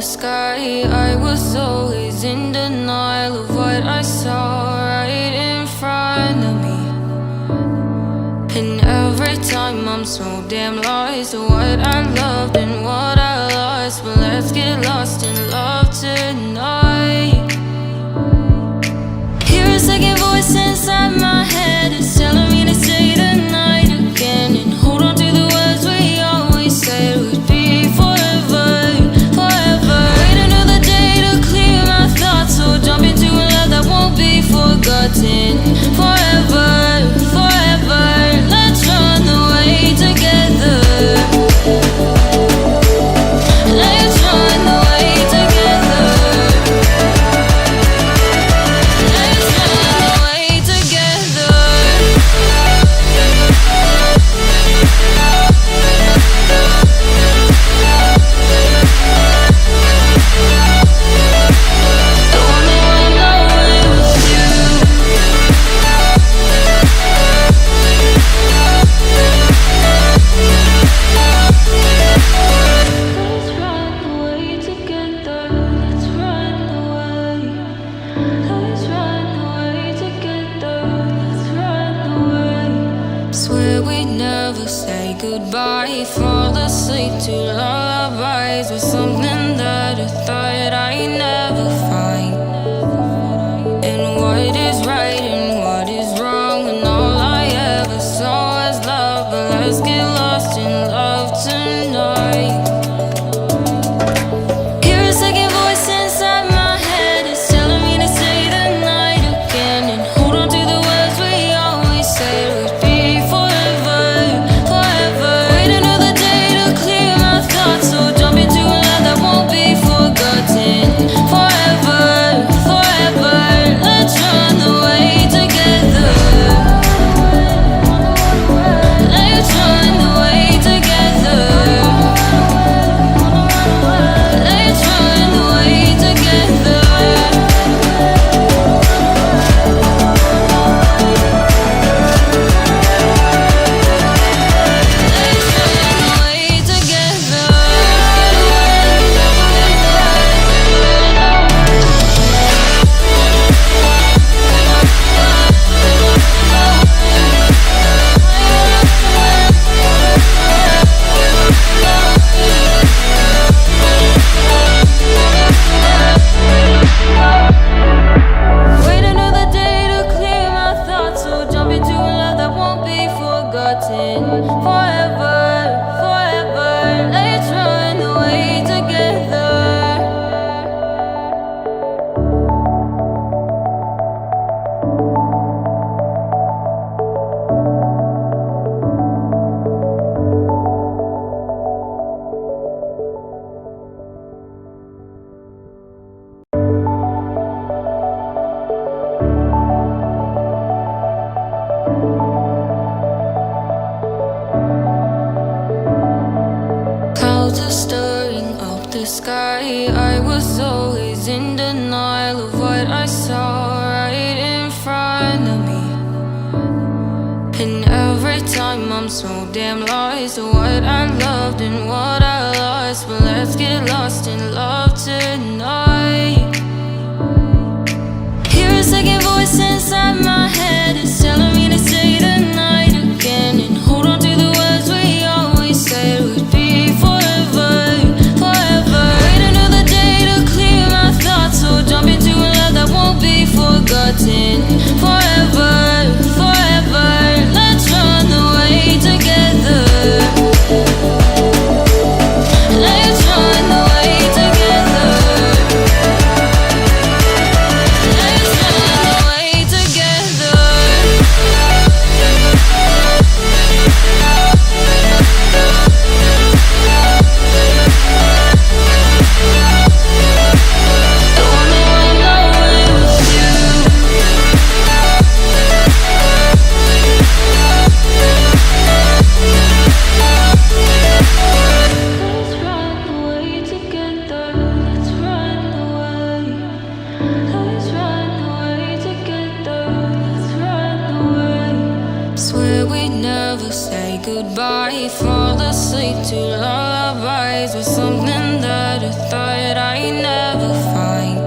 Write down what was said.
sky. I was always in denial of what I saw right in front of me. And every time I'm so damn lost to what I loved and what I lost. But let's get lost in love tonight. Hear a second voice inside my head. It's telling me to stay the night again and hold on to the words we always said would be forever, forever. Wait another day to clear my thoughts, so jump into a love that won't be forgotten. Forever, forever. Let's run away together. Let's run away together. Let's run away together. I wanna run away with you. Let's run away together. Let's run away. Let's run away together. Let's run away. Swear we'd never say goodbye. Fall asleep to lullabies with something that I thought I'd never find. And what is right and what is wrong, and all I ever saw was love. But let's get lost in love tonight. Hear a second voice inside my head. It's telling me to stay the night again and hold on to the words we always said would be forever, forever. Wait another day to clear my thoughts, so jump into a love that won't be forgotten. Forever, forever. Let's run away together. Let's run away together. Let's run away together. Let's run away together. Wait another day to clear my thoughts, so jump into a love that won't be forgotten. Forever, forever. Let's run away together. Clouds are stirring up the sky. I was always in denial of what I saw right in front of me. And every time I'm so damn lost to what I loved and what I lost. But let's get lost in love tonight. Hear a second voice inside my head. It's telling me to stay the night again and hold on to the words we always said would be forever, forever. Wait another day to clear my thoughts, so jump into a love that won't be forgotten. Forever, forever. Let's run away together. Let's run away together. goodbye. Fall asleep to lullabies with something that I thought I'd never find.